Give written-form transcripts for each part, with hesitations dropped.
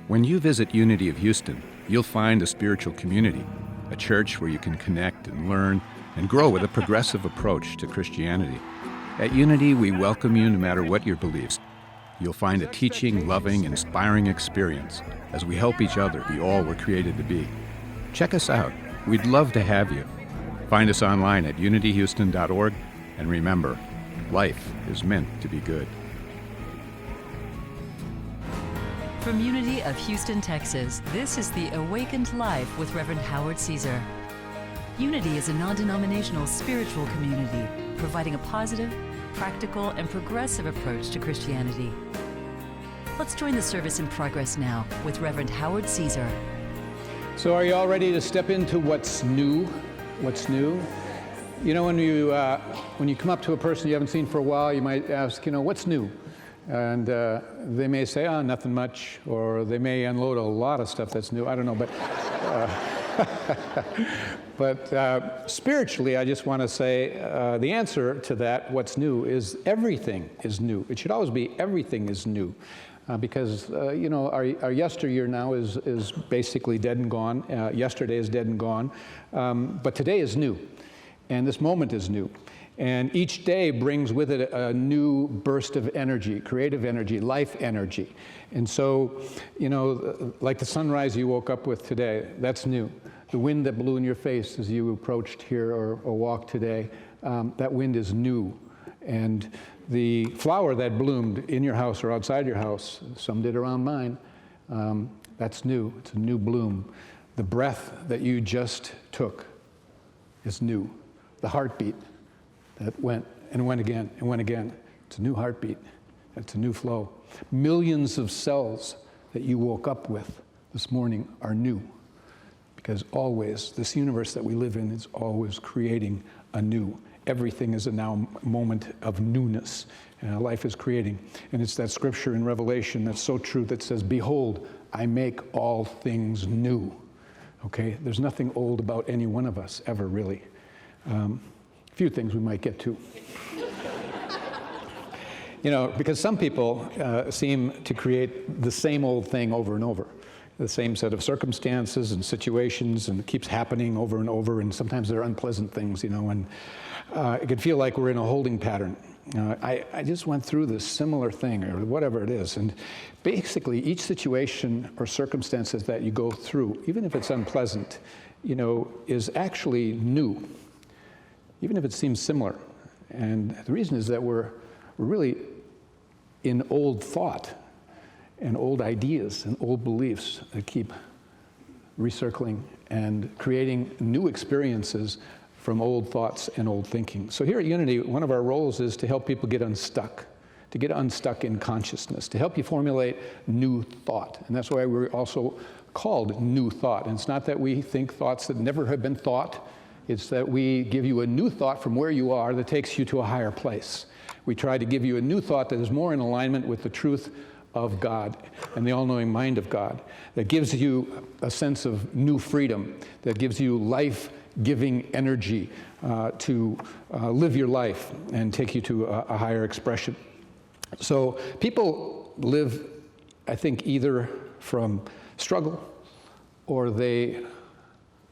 When you visit Unity of Houston, you'll find a spiritual community, a church where you can connect and learn and grow with a progressive approach to Christianity. At Unity, we welcome you no matter what your beliefs. You'll find a teaching, loving, inspiring experience as we help each other be all we're created to be. Check us out. We'd love to have you. Find us online at unityhouston.org, and remember, life is meant to be good. From Unity of Houston, Texas, this is the Awakened Life with Reverend Howard Caesar. Unity is a non-denominational spiritual community providing a positive, practical, and progressive approach to Christianity. Let's join the service in progress now with Reverend Howard Caesar. So are you all ready to step into what's new? What's new? You know, when you come up to a person you haven't seen for a while, you might ask, what's new? And they may say, nothing much, or they may unload a lot of stuff that's new. I don't know, but spiritually, I just want to say the answer to that, what's new, is everything is new. It should always be everything is new, because our yesteryear now is basically dead and gone. Yesterday is dead and gone, but today is new, and this moment is new. And each day brings with it a new burst of energy, creative energy, life energy. And so, like the sunrise you woke up with today, that's new. The wind that blew in your face as you approached here or walked today, that wind is new. And the flower that bloomed in your house or outside your house, some did around mine, that's new. It's a new bloom. The breath that you just took is new. The heartbeat that went and went again and went again. It's a new heartbeat. It's a new flow. Millions of cells that you woke up with this morning are new, because always, this universe that we live in is always creating anew. Everything is a now moment of newness. Life is creating. And it's that scripture in Revelation that's so true that says, "Behold, I make all things new." Okay? There's nothing old about any one of us ever, really. Few things we might get to. Because some people seem to create the same old thing over and over. The same set of circumstances and situations, and it keeps happening over and over, and sometimes they're unpleasant things, and it could feel like we're in a holding pattern. I just went through this similar thing, or whatever it is, and basically each situation or circumstances that you go through, even if it's unpleasant, is actually new, even if it seems similar. And the reason is that we're really in old thought and old ideas and old beliefs that keep recircling and creating new experiences from old thoughts and old thinking. So here at Unity, one of our roles is to help people get unstuck, to get unstuck in consciousness, to help you formulate new thought. And that's why we're also called New Thought. And it's not that we think thoughts that never have been thought. It's that we give you a new thought from where you are that takes you to a higher place. We try to give you a new thought that is more in alignment with the truth of God and the all-knowing mind of God, that gives you a sense of new freedom, that gives you life-giving energy to live your life and take you to a higher expression. So people live, I think, either from struggle or they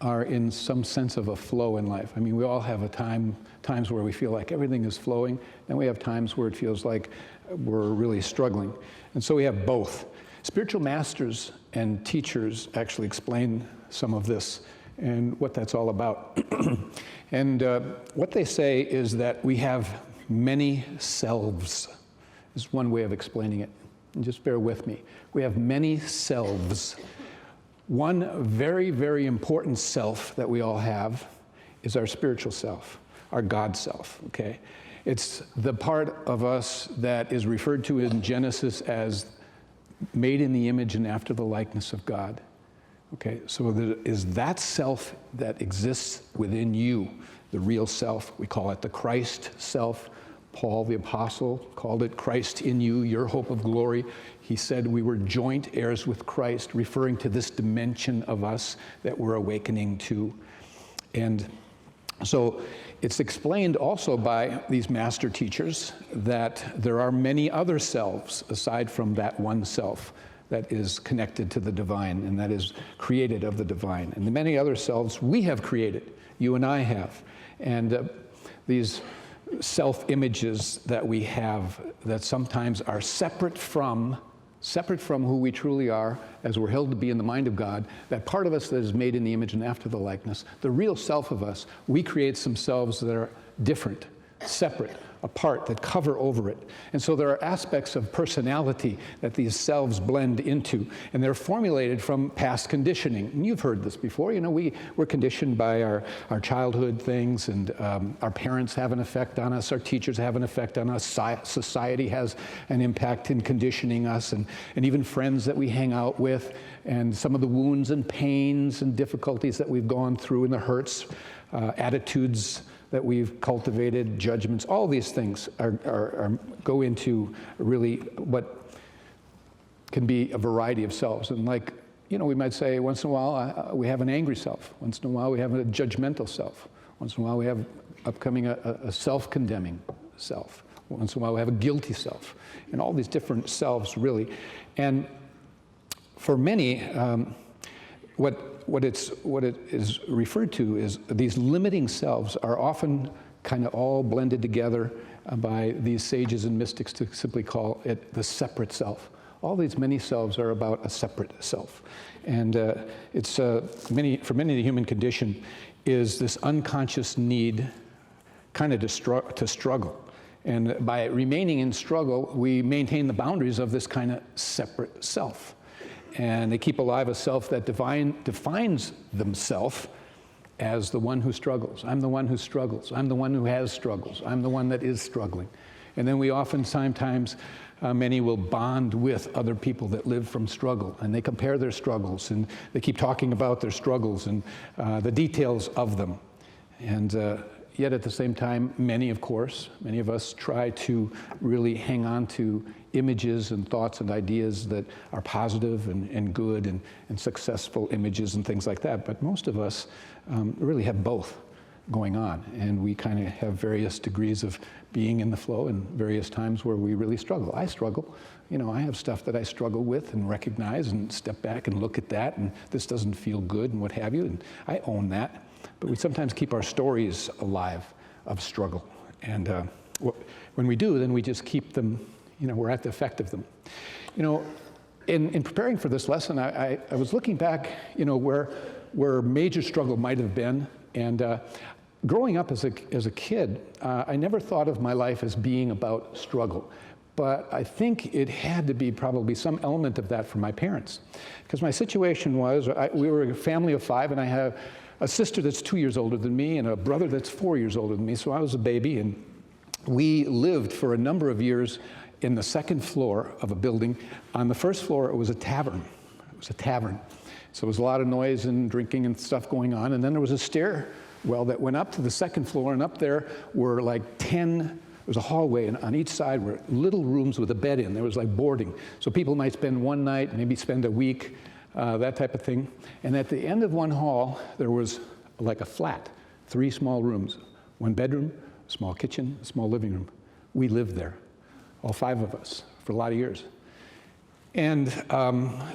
are in some sense of a flow in life. I mean, we all have times where we feel like everything is flowing, and we have times where it feels like we're really struggling. And so we have both. Spiritual masters and teachers actually explain some of this and what that's all about. And what they say is that we have many selves, is one way of explaining it. And just bear with me. We have many selves. One very, very important self that we all have is our spiritual self, our God self, okay? It's the part of us that is referred to in Genesis as made in the image and after the likeness of God, okay? So there is that self that exists within you, the real self. We call it the Christ self. Paul the Apostle called it Christ in you, your hope of glory. He said we were joint heirs with Christ, referring to this dimension of us that we're awakening to. And so it's explained also by these master teachers that there are many other selves aside from that one self that is connected to the divine and that is created of the divine. And the many other selves we have created, you and I have. And these self-images that we have that sometimes are separate from who we truly are, as we're held to be in the mind of God, that part of us that is made in the image and after the likeness, the real self of us, we create some selves that are different, separate, apart, that cover over it. And so there are aspects of personality that these selves blend into, and they're formulated from past conditioning. And you've heard this before. You know, we're conditioned by our childhood things, and our parents have an effect on us, our teachers have an effect on us, society has an impact in conditioning us, and even friends that we hang out with, and some of the wounds and pains and difficulties that we've gone through and the hurts, attitudes that we've cultivated, judgments, all these things go into really what can be a variety of selves. And like, you know, we might say once in a while we have an angry self. Once in a while we have a judgmental self. Once in a while we have upcoming a self-condemning self. Once in a while we have a guilty self. And all these different selves, really. And for many, what it is referred to is these limiting selves are often kind of all blended together by these sages and mystics to simply call it the separate self. All these many selves are about a separate self. And it's for many, the human condition is this unconscious need kind of to struggle. And by remaining in struggle, we maintain the boundaries of this kind of separate self. And they keep alive a self that defines themselves as the one who struggles. I'm the one who struggles. I'm the one who has struggles. I'm the one that is struggling. And then we sometimes many will bond with other people that live from struggle, and they compare their struggles, and they keep talking about their struggles and the details of them. And yet at the same time, many of us try to really hang on to images and thoughts and ideas that are positive and good and successful images and things like that. But most of us really have both going on, and we kind of have various degrees of being in the flow and various times where we really struggle. I struggle. You know, I have stuff that I struggle with and recognize and step back and look at that, and this doesn't feel good and what have you, and I own that. But we sometimes keep our stories alive of struggle. And when we do, then we just keep them, you know, we're at the effect of them. You know, in preparing for this lesson, I was looking back, you know, where major struggle might have been. And growing up as a kid, I never thought of my life as being about struggle. But I think it had to be probably some element of that from my parents. Because my situation was, we were a family of 5, and I have a sister that's 2 years older than me and a brother that's 4 years older than me. So I was a baby, and we lived for a number of years in the second floor of a building. On the first floor, it was a tavern. So there was a lot of noise and drinking and stuff going on. And then there was a stairwell that went up to the second floor, and up there were like 10, there was a hallway, and on each side were little rooms with a bed in. There was like boarding. So people might spend one night, maybe spend a week, that type of thing. And at the end of one hall, there was like a flat, 3 small rooms, 1 bedroom, a small kitchen, a small living room. We lived there, all 5 of us, for a lot of years. And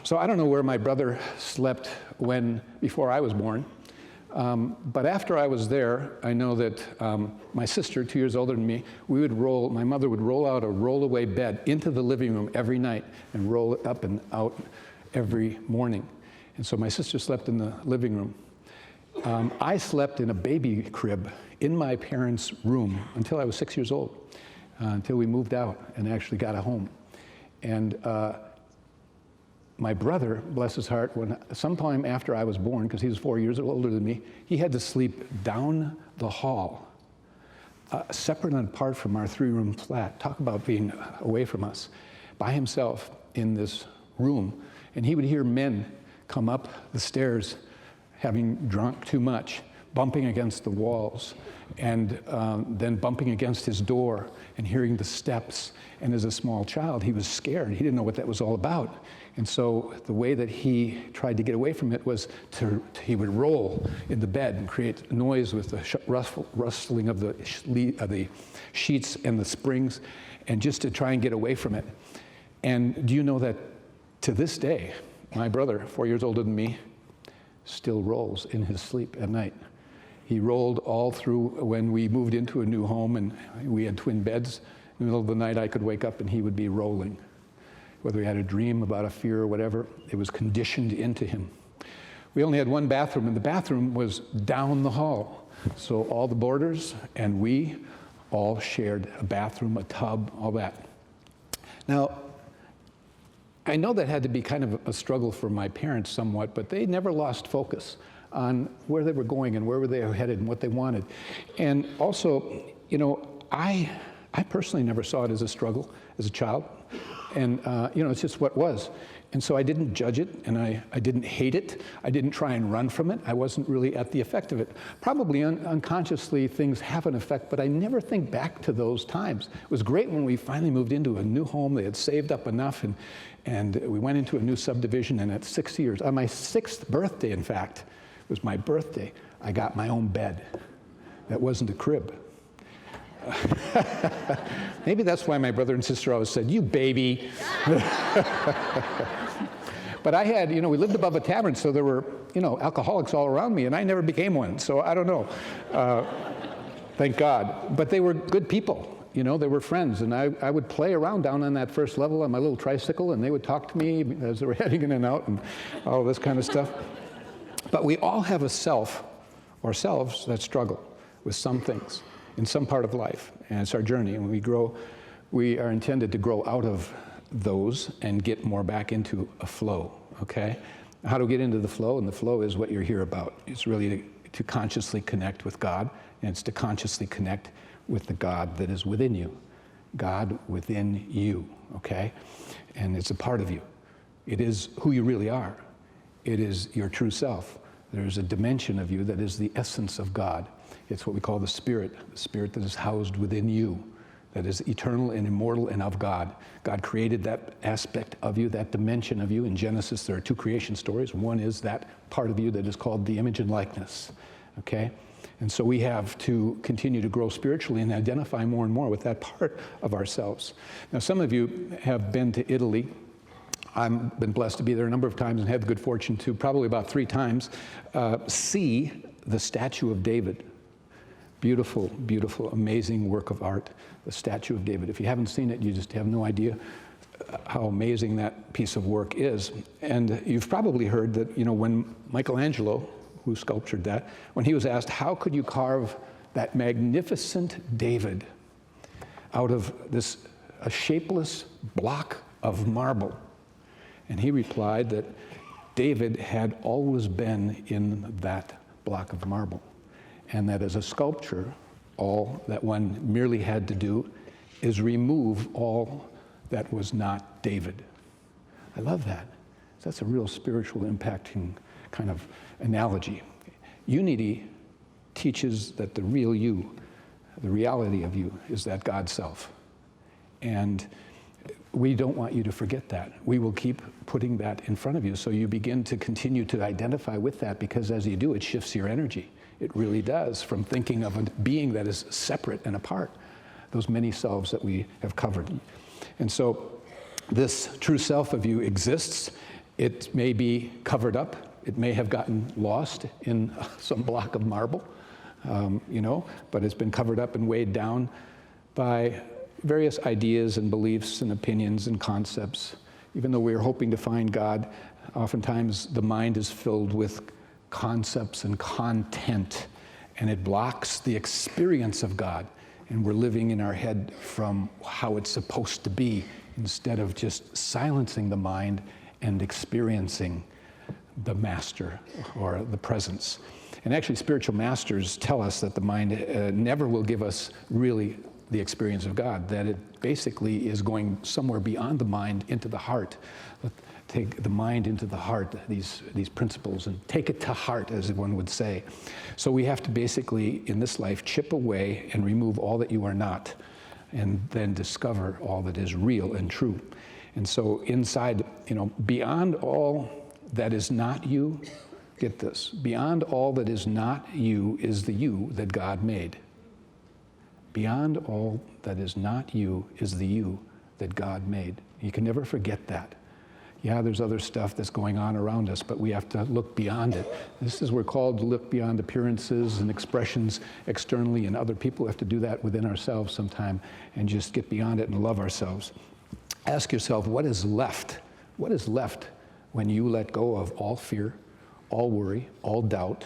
so I don't know where my brother slept before I was born. But after I was there, I know that my sister, 2 years older than me, my mother would roll out a roll-away bed into the living room every night and roll it up and out every morning. And so my sister slept in the living room. I slept in a baby crib in my parents' room until I was 6 years old, until we moved out and actually got a home. And my brother, bless his heart, sometime after I was born, because he was 4 years older than me, he had to sleep down the hall, separate and apart from our 3-room flat. Talk about being away from us, by himself in this room. And he would hear men come up the stairs having drunk too much, bumping against the walls, and then bumping against his door and hearing the steps. And as a small child, he was scared. He didn't know what that was all about. And so the way that he tried to get away from it was he would roll in the bed and create noise with the rustling of the sheets and the springs, and just to try and get away from it. And do you know that to this day, my brother, 4 years older than me, still rolls in his sleep at night. He rolled all through when we moved into a new home and we had twin beds. In the middle of the night, I could wake up and he would be rolling. Whether he had a dream about a fear or whatever, it was conditioned into him. We only had one bathroom, and the bathroom was down the hall. So all the boarders and we all shared a bathroom, a tub, all that. Now, I know that had to be kind of a struggle for my parents somewhat, but they never lost focus on where they were going and where they were headed and what they wanted. And also, you know, I personally never saw it as a struggle as a child. And, you know, it's just what was. And so I didn't judge it, and I didn't hate it. I didn't try and run from it. I wasn't really at the effect of it. Probably unconsciously things have an effect, but I never think back to those times. It was great when we finally moved into a new home. They had saved up enough, and we went into a new subdivision, and at 6 years, on my 6th birthday, in fact, it was my birthday, I got my own bed. That wasn't a crib. Maybe that's why my brother and sister always said, "You baby." But I had, you know, we lived above a tavern, so there were, you know, alcoholics all around me, and I never became one, so I don't know. Thank God. But they were good people, you know, they were friends, and I would play around down on that first level on my little tricycle, and they would talk to me as they were heading in and out and all this kind of stuff. But we all have a self or selves that struggle with some things in some part of life, and it's our journey. And when we grow, we are intended to grow out of those and get more back into a flow, okay? How to get into the flow, and the flow is what you're here about. It's really to consciously connect with God, and it's to consciously connect with the God that is within you. God within you, okay? And it's a part of you. It is who you really are. It is your true self. There's a dimension of you that is the essence of God. It's what we call the spirit that is housed within you, that is eternal and immortal and of God. God created that aspect of you, that dimension of you. In Genesis, there are 2 creation stories. One is that part of you that is called the image and likeness, okay? And so we have to continue to grow spiritually and identify more and more with that part of ourselves. Now, some of you have been to Italy. I've been blessed to be there a number of times and had the good fortune to, probably about 3 times, see the statue of David. Beautiful, beautiful, amazing work of art, the statue of David. If you haven't seen it, you just have no idea how amazing that piece of work is. And you've probably heard that, you know, when Michelangelo, who sculptured that, when he was asked, how could you carve that magnificent David out of a shapeless block of marble? And he replied that David had always been in that block of marble. And that as a sculpture, all that one merely had to do is remove all that was not David. I love that. That's a real spiritual impacting kind of analogy. Unity teaches that the real you, the reality of you, is that God self. And we don't want you to forget that. We will keep putting that in front of you so you begin to continue to identify with that, because as you do, it shifts your energy. It really does, from thinking of a being that is separate and apart, those many selves that we have covered. And so this true self of you exists. It may be covered up. It may have gotten lost in some block of marble, you know, but it's been covered up and weighed down by various ideas and beliefs and opinions and concepts. Even though we're hoping to find God, oftentimes the mind is filled with concepts and content, and it blocks the experience of God. And we're living in our head from how it's supposed to be, instead of just silencing the mind and experiencing the master or the presence. And actually, spiritual masters tell us that the mind never will give us really the experience of God, that it basically is going somewhere beyond the mind into the heart. Take the mind into the heart, these principles, and take it to heart, as one would say. So we have to basically, in this life, chip away and remove all that you are not, and then discover all that is real and true. And so inside, you know, beyond all that is not you, get this, beyond all that is not you is the you that God made. Beyond all that is not you is the you that God made. You can never forget that. Yeah, there's other stuff that's going on around us, but we have to look beyond it. This is, we're called to look beyond appearances and expressions externally, and other people have to do that within ourselves sometime and just get beyond it and love ourselves. Ask yourself, what is left? What is left when you let go of all fear, all worry, all doubt,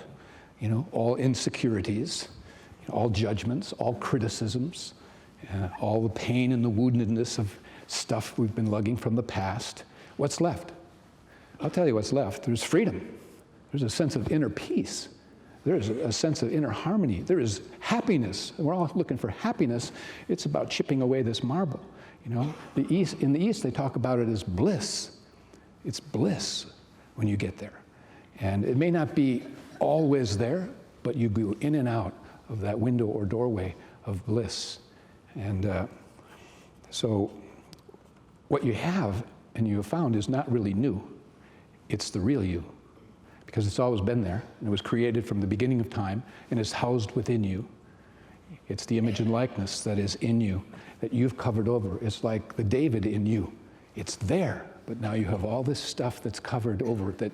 all insecurities, all judgments, all criticisms, all the pain and the woundedness of stuff we've been lugging from the past? What's left? I'll tell you what's left. There's freedom. There's a sense of inner peace. There's a sense of inner harmony. There is happiness. We're all looking for happiness. It's about chipping away this marble. In the East, they talk about it as bliss. It's bliss when you get there. And it may not be always there, but you go in and out of that window or doorway of bliss. And so what you have and you have found is not really new. It's the real you, because it's always been there, and it was created from the beginning of time, and is housed within you. It's the image and likeness that is in you, that you've covered over. It's like the David in you. It's there, but now you have all this stuff that's covered over it that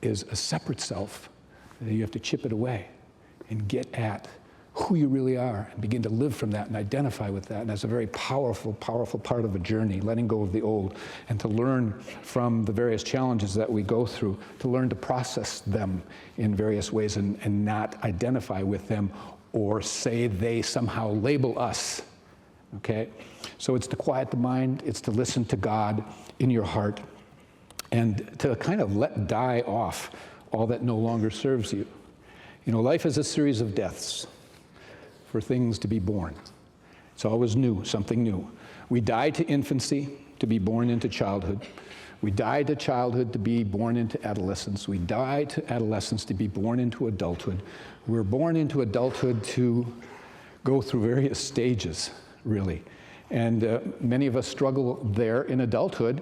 is a separate self, that you have to chip it away and get at who you really are and begin to live from that and identify with that. And that's a very powerful, powerful part of a journey, letting go of the old and to learn from the various challenges that we go through, to learn to process them in various ways and not identify with them or say they somehow label us, okay? So it's to quiet the mind, it's to listen to God in your heart, and to kind of let die off all that no longer serves you. Life is a series of deaths for things to be born. It's always new, something new. We die to infancy to be born into childhood. We die to childhood to be born into adolescence. We die to adolescence to be born into adulthood. We're born into adulthood to go through various stages, really. And many of us struggle there in adulthood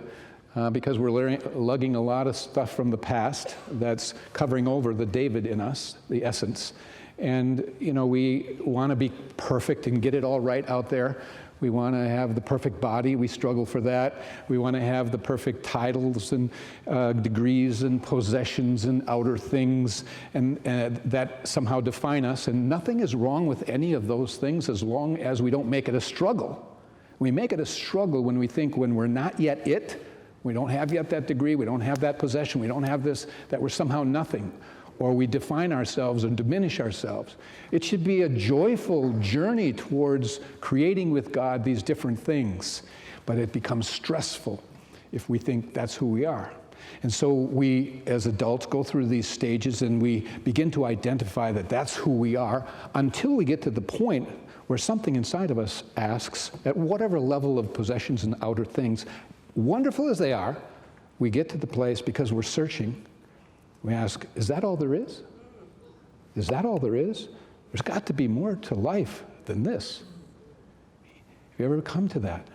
because we're lugging a lot of stuff from the past that's covering over the David in us, the essence. And, we want to be perfect and get it all right out there. We want to have the perfect body. We struggle for that. We want to have the perfect titles and degrees and possessions and outer things and that somehow define us. And nothing is wrong with any of those things as long as we don't make it a struggle. We make it a struggle when we think when we're not yet it, we don't have yet that degree, we don't have that possession, we don't have this, that we're somehow nothing. Or we define ourselves and diminish ourselves. It should be a joyful journey towards creating with God these different things, but it becomes stressful if we think that's who we are. And so we, as adults, go through these stages and we begin to identify that that's who we are until we get to the point where something inside of us asks, at whatever level of possessions and outer things, wonderful as they are, we get to the place because we're searching. We ask, is that all there is? Is that all there is? There's got to be more to life than this. Have you ever come to that?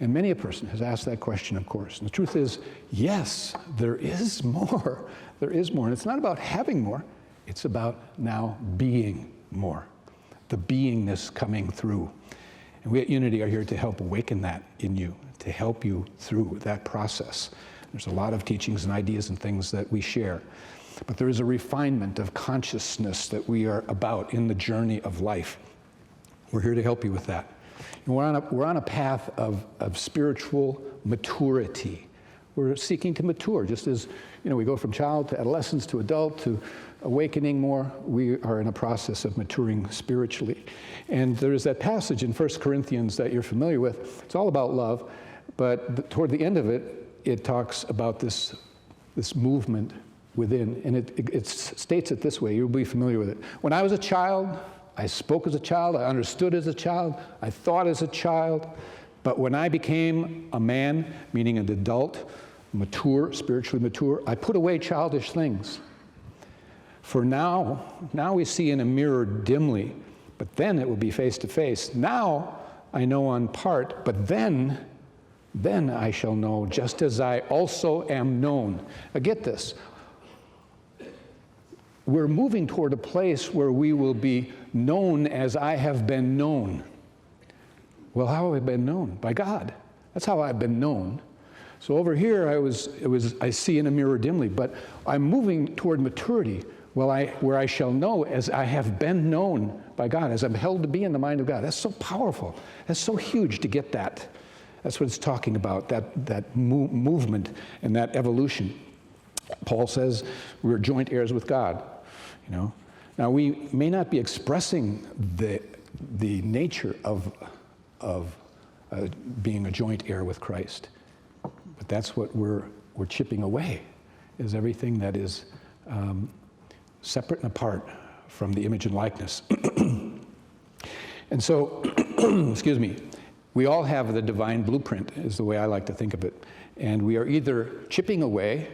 And many a person has asked that question, of course. And the truth is, yes, there is more. There is more. And it's not about having more. It's about now being more. The beingness coming through. And we at Unity are here to help awaken that in you, to help you through that process. There's a lot of teachings and ideas and things that we share. But there is a refinement of consciousness that we are about in the journey of life. We're here to help you with that. And we're on a path of spiritual maturity. We're seeking to mature, just as we go from child to adolescence to adult to awakening more. We are in a process of maturing spiritually. And there's that passage in 1 Corinthians that you're familiar with. It's all about love, but toward the end of it, it talks about this movement within, and it states it this way. You'll be familiar with it. When I was a child, I spoke as a child, I understood as a child, I thought as a child, but when I became a man, meaning an adult, mature, spiritually mature, I put away childish things. For now we see in a mirror dimly, but then it will be face to face. Now I know in part, but then I shall know, just as I also am known. Now get this. We're moving toward a place where we will be known as I have been known. Well, how have I been known? By God. That's how I've been known. So over here, I see in a mirror dimly, but I'm moving toward maturity, where I shall know as I have been known by God, as I'm held to be in the mind of God. That's so powerful. That's so huge to get that. That's what it's talking about, that movement and that evolution. Paul says we're joint heirs with God. Now we may not be expressing the nature of being a joint heir with Christ, but that's what we're chipping away, is everything that is separate and apart from the image and likeness. And so, excuse me, we all have the divine blueprint, is the way I like to think of it. And we are either chipping away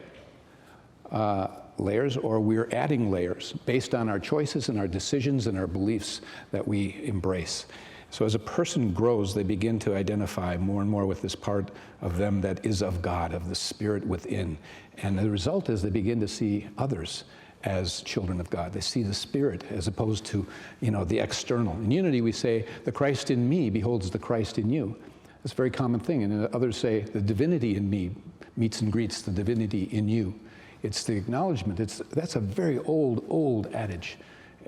layers, or we're adding layers based on our choices and our decisions and our beliefs that we embrace. So as a person grows, they begin to identify more and more with this part of them that is of God, of the Spirit within. And the result is they begin to see others as children of God. They see the Spirit as opposed to, the external. In unity, we say, the Christ in me beholds the Christ in you. That's a very common thing. And others say, the divinity in me meets and greets the divinity in you. It's the acknowledgement. That's a very old adage,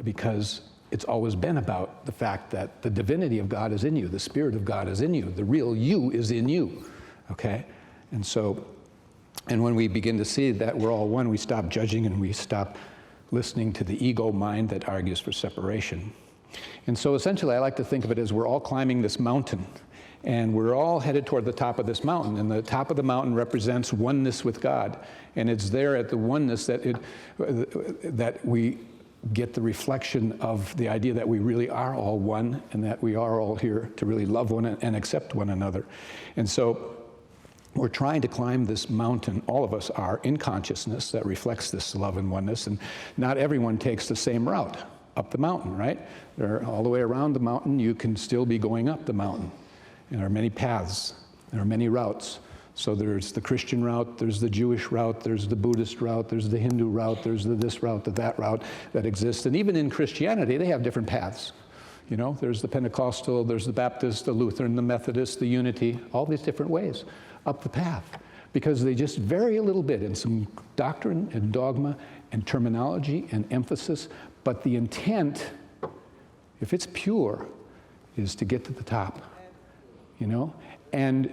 because it's always been about the fact that the divinity of God is in you, the Spirit of God is in you, the real you is in you, okay? And when we begin to see that we're all one, we stop judging and we stop listening to the ego mind that argues for separation. And so essentially, I like to think of it as we're all climbing this mountain, and we're all headed toward the top of this mountain, and the top of the mountain represents oneness with God. And it's there at the oneness that we get the reflection of the idea that we really are all one, and that we are all here to really love one and accept one another. And so we're trying to climb this mountain, all of us are, in consciousness that reflects this love and oneness, and not everyone takes the same route up the mountain, right? All the way around the mountain, you can still be going up the mountain. And there are many paths, there are many routes. So there's the Christian route, there's the Jewish route, there's the Buddhist route, there's the Hindu route, there's the this route, that route that exists. And even in Christianity, they have different paths. There's the Pentecostal, there's the Baptist, the Lutheran, the Methodist, the Unity, all these different ways up the path, because they just vary a little bit in some doctrine and dogma and terminology and emphasis, but the intent, if it's pure, is to get to the top, and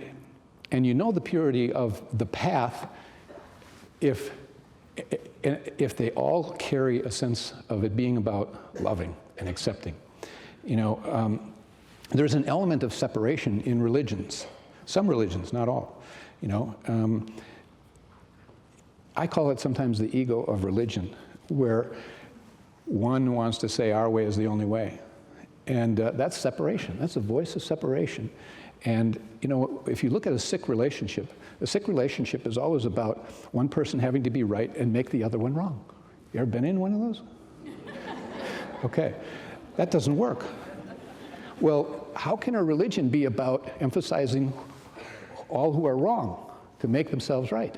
the purity of the path if they all carry a sense of it being about loving and accepting. There's an element of separation in religions, some religions, not all. I call it sometimes the ego of religion, where one wants to say our way is the only way. And that's separation. That's a voice of separation. And, if you look at a sick relationship is always about one person having to be right and make the other one wrong. You ever been in one of those? Okay. That doesn't work. Well, how can a religion be about emphasizing all who are wrong to make themselves right?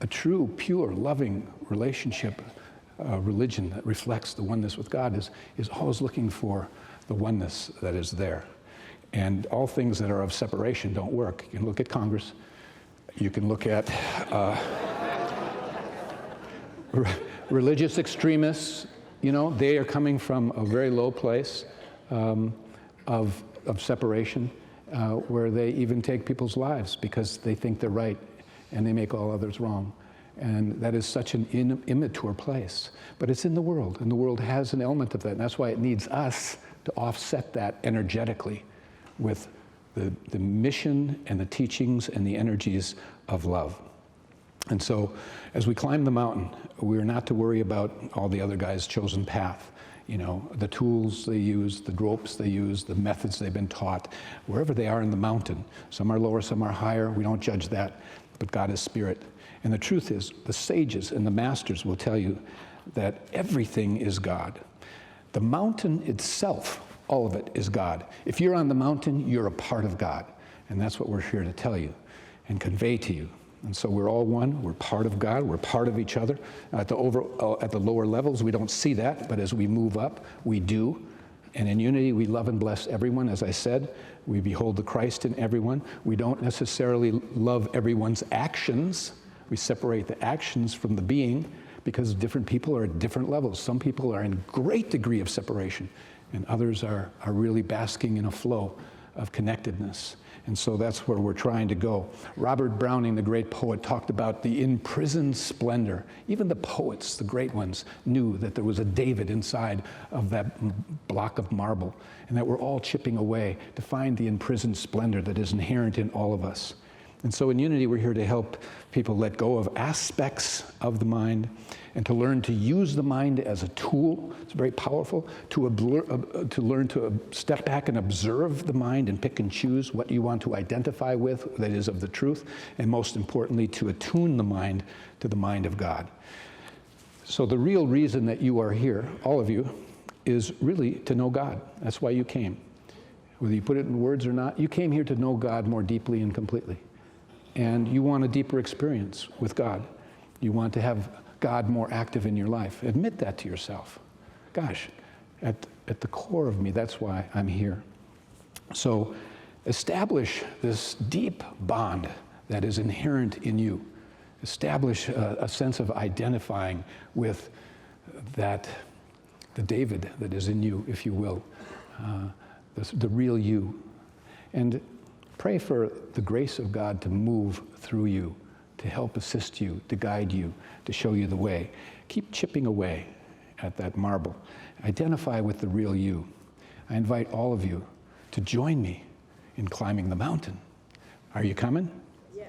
A true, pure, loving relationship, religion that reflects the oneness with God is always looking for the oneness that is there. And all things that are of separation don't work. You can look at Congress. You can look at religious extremists. They are coming from a very low place of separation, where they even take people's lives because they think they're right and they make all others wrong. And that is such an immature place. But it's in the world, and the world has an element of that. And that's why it needs us to offset that energetically with the mission and the teachings and the energies of love. And so as we climb the mountain, we're not to worry about all the other guys' chosen path. The tools they use, the ropes they use, the methods they've been taught, wherever they are in the mountain. Some are lower, some are higher. We don't judge that, but God is spirit. And the truth is, the sages and the masters will tell you that everything is God. The mountain itself, all of it, is God. If you're on the mountain, you're a part of God. And that's what we're here to tell you and convey to you. And so we're all one, we're part of God, we're part of each other. At the lower levels, we don't see that, but as we move up, we do. And in unity, we love and bless everyone. As I said, we behold the Christ in everyone. We don't necessarily love everyone's actions. We separate the actions from the being because different people are at different levels. Some people are in great degree of separation, and others are really basking in a flow of connectedness. And so that's where we're trying to go. Robert Browning, the great poet, talked about the imprisoned splendor. Even the poets, the great ones, knew that there was a David inside of that block of marble, and that we're all chipping away to find the imprisoned splendor that is inherent in all of us. And so in Unity, we're here to help people let go of aspects of the mind and to learn to use the mind as a tool. It's very powerful. To learn to step back and observe the mind and pick and choose what you want to identify with, that is of the truth, and most importantly, to attune the mind to the mind of God. So the real reason that you are here, all of you, is really to know God. That's why you came. Whether you put it in words or not, you came here to know God more deeply and completely. And you want a deeper experience with God. You want to have God more active in your life. Admit that to yourself. Gosh, at the core of me, that's why I'm here. So establish this deep bond that is inherent in you. Establish a sense of identifying with the David that is in you, if you will, the real you. And pray for the grace of God to move through you, to help assist you, to guide you, to show you the way. Keep chipping away at that marble. Identify with the real you. I invite all of you to join me in climbing the mountain. Are you coming? Yes.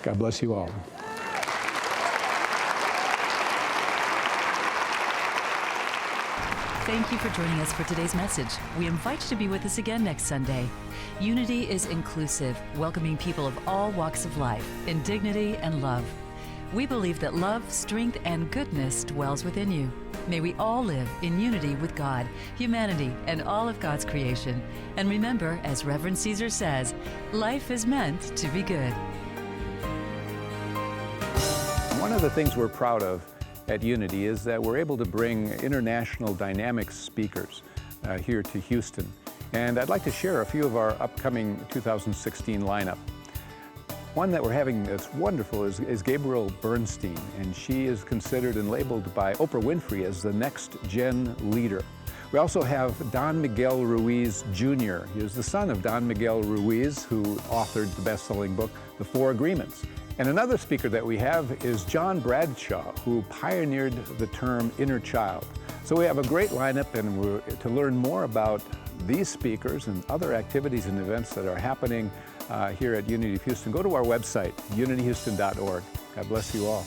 God bless you all. Thank you for joining us for today's message. We invite you to be with us again next Sunday. Unity is inclusive, welcoming people of all walks of life in dignity and love. We believe that love, strength, and goodness dwells within you. May we all live in unity with God, humanity, and all of God's creation. And remember, as Reverend Caesar says, life is meant to be good. One of the things we're proud of at Unity is that we're able to bring international dynamic speakers here to Houston. And I'd like to share a few of our upcoming 2016 lineup. One that we're having that's wonderful is Gabrielle Bernstein, and she is considered and labeled by Oprah Winfrey as the next gen leader. We also have Don Miguel Ruiz Jr. He is the son of Don Miguel Ruiz, who authored the best-selling book, The Four Agreements. And another speaker that we have is John Bradshaw, who pioneered the term inner child. So we have a great lineup, and to learn more about these speakers and other activities and events that are happening here at Unity of Houston, go to our website, unityhouston.org. God bless you all.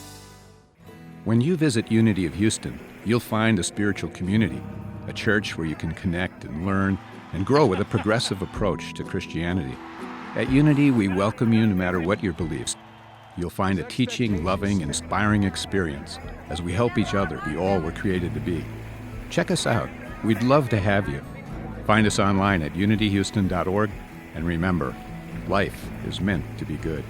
When you visit Unity of Houston, you'll find a spiritual community, a church where you can connect and learn and grow with a progressive approach to Christianity. At Unity, we welcome you no matter what your beliefs. You'll find a teaching, loving, inspiring experience as we help each other be all we're created to be. Check us out. We'd love to have you. Find us online at unityhouston.org, and remember, life is meant to be good.